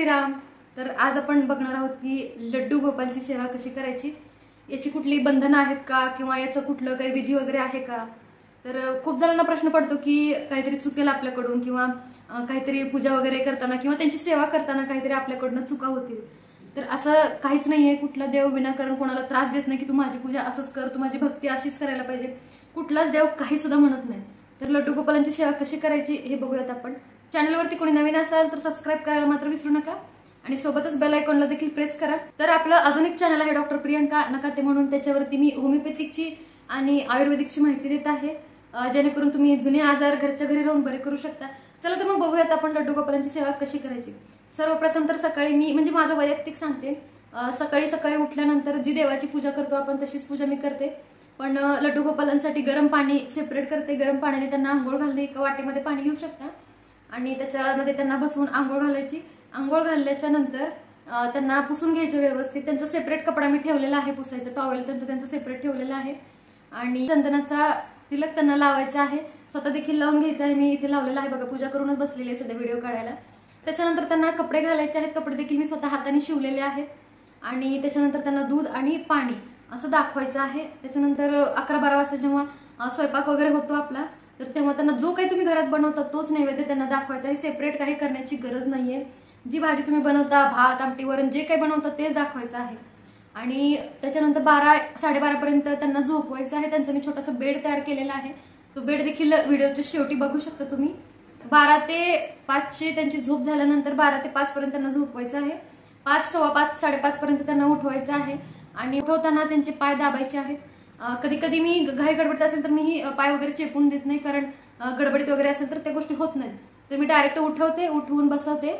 श्रीराम। तर आज आपण बघणार आहोत की लड्डू गोपालची सेवा कशी करायची, याची कुठली बंधनं आहेत का किंवा याचं कुठलं काही विधी वगैरे आहे का। तर खूप जणांना प्रश्न पडतो की काहीतरी चुकेल आपल्याकडून किंवा काहीतरी पूजा वगैरे करताना किंवा त्यांची सेवा करताना काहीतरी आपल्याकडून चुका होतील। तर असं काहीच नाहीये, कुठला देव विनाकारण कोणाला त्रास देत नाही की तू माझी पूजा असंच कर, तू माझी भक्ती अशीच करायला पाहिजे, कुठलाच देव काही सुद्धा म्हणत नाही। तर लड्डू गोपालांची सेवा कशी करायची हे बघूयात आपण। चॅनलवरती कोणी नवीन असाल तर सबस्क्राइब करायला मात्र विसरू नका आणि सोबतच बेल आयकॉनला देखील प्रेस करा। तर आपलं अजून एक चॅनल आहे डॉक्टर प्रियंका नकाते म्हणून, त्याच्यावरती मी होमिओपॅथिकची आणि आयुर्वेदिकची माहिती देत आहे, जेणेकरून तुम्ही जुने आजार घरच्या घरी राहून बरे करू शकता। चला तर मग बघूयात आपण लड्डू गोपालांची सेवा कशी करायची। सर्वप्रथम तर सकाळी मी म्हणजे माझं वैयक्तिक सांगते, सकाळी सकाळी उठल्यानंतर जी देवाची पूजा करतो आपण तशीच पूजा मी करते, पण लड्डू गोपालांसाठी गरम पाणी सेपरेट करते। गरम पाण्याने त्यांना आंघोळ घालणे, एका वाटीमध्ये पाणी घेऊ शकता आणि त्याच्यामध्ये त्यांना बसवून आंघोळ घालायची। आंघोळ घालल्याच्या नंतर त्यांना पुसून घ्यायचं व्यवस्थित। त्यांचा सेपरेट कपडा मी ठेवलेला आहे, पुसायचं टॉवेल त्यांचं सेपरेट ठेवलेलं आहे आणि चंदनाचा तिलक त्यांना लावायचा आहे, स्वतः देखील लावून घ्यायचा आहे। मी इथे लावलेला आहे बघा, पूजा करूनच बसलेली आहे सध्या व्हिडिओ काढायला। त्याच्यानंतर त्यांना कपडे घालायचे आहेत, कपडे देखील मी स्वतः हाताने शिवलेले आहेत आणि त्याच्यानंतर त्यांना दूध आणि पाणी असं दाखवायचं आहे। त्याच्यानंतर 11-12 वाजता जेव्हा स्वयंपाक वगैरे होतो आपला, तर तेव्हा त्यांना जो काही तुम्ही घरात बनवता तोच नैवेद्य त्यांना दाखवायचा आहे। सेपरेट काही करण्याची गरज नाहीये, जी भाजी तुम्ही बनवता, भात आमटी वरण जे काही बनवता तेच दाखवायचं आहे। आणि त्याच्यानंतर 12-12:30 पर्यंत त्यांना झोपवायचं आहे। त्यांचा मी छोटासा बेड तयार केलेला आहे, तो बेड देखील व्हिडिओच्या शेवटी बघू शकता तुम्ही। 12 ते 5 त्यांची झोप झाल्यानंतर 12 ते 5 पर्यंत त्यांना झोपवायचं आहे। 5, 5:15, 5:30 पर्यंत त्यांना उठवायचं आहे आणि उठवताना त्यांचे पाय दाबायचे आहेत। कधी कधी मी घाई गडबडीत असेल तर मी पाय वगैरे चेपून देत नाही, कारण गडबडीत वगैरे असेल तर त्या गोष्टी होत नाहीत। तर मी डायरेक्ट उठवते, उठवून बसवते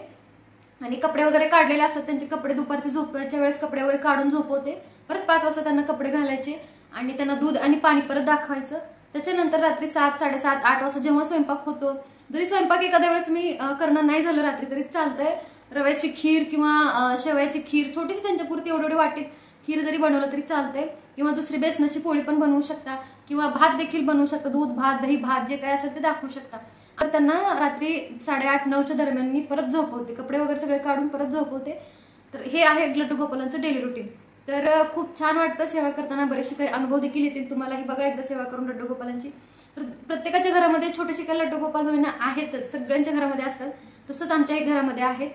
आणि कपडे वगैरे काढलेले असतात त्यांचे कपडे, दुपारची झोपायच्या वेळेस कपडे वगैरे काढून झोपवते। परत 5 वाजता त्यांना कपडे घालायचे आणि त्यांना दूध आणि पाणी परत दाखवायचं। त्याच्यानंतर रात्री 7, 7:30, 8 वाजता जेव्हा स्वयंपाक होतो, जरी स्वयंपाक एखाद्या वेळेस मी करणं नाही झालं रात्री तरी चालतंय, रव्याची खीर किंवा शेवयाची खीर छोटीशी त्यांच्यापुरती एवढी वाटीत खीर जरी बनवलं तरी चालतंय, किंवा दुसरी बेसनाची पोळी पण बनवू शकता किंवा भात देखील बनवू शकता, दूध भात दही भात जे काही असेल ते दाखवू शकता। तर त्यांना रात्री 8:30-9च्या दरम्यान मी परत झोपवते, कपडे वगैरे सगळे काढून परत झोपवते। तर हे आहे लड्डू गोपालांचं डेली रुटीन। तर खूप छान वाटतं सेवा करताना, बरेचसे काही अनुभव देखील येतील तुम्हालाही बघा एकदा सेवा करून लड्डू गोपालांची। तर प्रत्येकाच्या घरामध्ये छोटेसे काही लड्डू गोपाल महिना आहेतच, सगळ्यांच्या घरामध्ये असतात, तसंच आमच्याही घरामध्ये आहेत।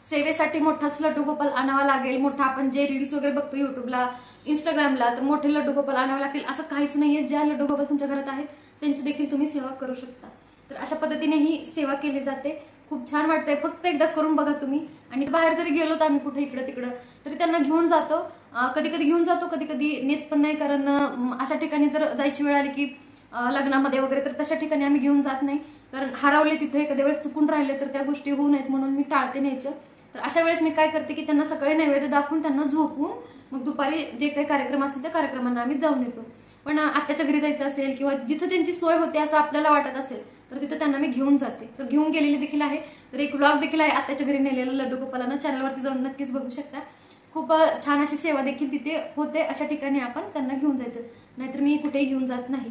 सेवेसाठी मोठाच लड्डू गोपाल आणावा लागेल, मोठा आपण जे रील्स वगैरे बघतो युट्यूबला इंस्टाग्रामला, तर मोठे लड्डू गोपाल आणावे लागतील असं काहीच नाहीये। ज्या लड्डू गोपाल तुमच्या घरात आहेत त्यांची देखील तुम्ही सेवा करू शकता। तर अशा पद्धतीने ही सेवा केली जाते, खूप छान वाटतंय। फक्त एकदा करून बघा तुम्ही। आणि बाहेर जरी गेलो तर आम्ही कुठे इकडं तिकडं तरी त्यांना घेऊन जातो, कधी कधी घेऊन जातो, कधी कधी नेत पण नाही, कारण अशा ठिकाणी जर जायची वेळ आली की लग्नामध्ये वगैरे तर तशा ठिकाणी आम्ही घेऊन जात नाही, कारण हरवले तिथे एखाद्या वेळेस चुकून राहिले तर त्या गोष्टी होऊ नयेत म्हणून मी टाळते न्यायचं। तर अशा वेळेस मी काय करते की त्यांना सकाळी नैवेद्य दाखवून त्यांना झोपवून मग दुपारी जे काही कार्यक्रम असतील त्या कार्यक्रमांना आम्ही जाऊन येतो। पण आत्याच्या घरी जायचं असेल किंवा जिथं त्यांची सोय होते असं आपल्याला वाटत असेल तर तिथं त्यांना मी घेऊन जाते। तर घेऊन गेलेली देखील आहे, तर एक व्लॉग देखील आहे आत्याच्या घरी नेलेलं लड्डू गोपालांना, चॅनलवरती जाऊन नक्कीच बघू शकता। खूप छान अशी सेवा देखील तिथे होते, अशा ठिकाणी आपण त्यांना घेऊन जायचं, नाहीतर मी कुठेही घेऊन जात नाही।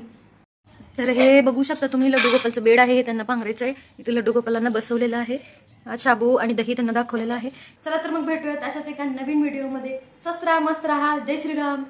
तर हे बघू शकता तुम्ही लड्डू गोपालचं बेड आहे, हे त्यांना पांघरायचं आहे। इथे लड्डू गोपालांना बसवलेलं आहे, शाबू आणि दही त्यांना दाखवलेलं आहे। चला तर मग भेटूयात अशाच एका नवीन व्हिडिओमध्ये। स्वस्त राहा, मस्त राहा, जय श्रीराम।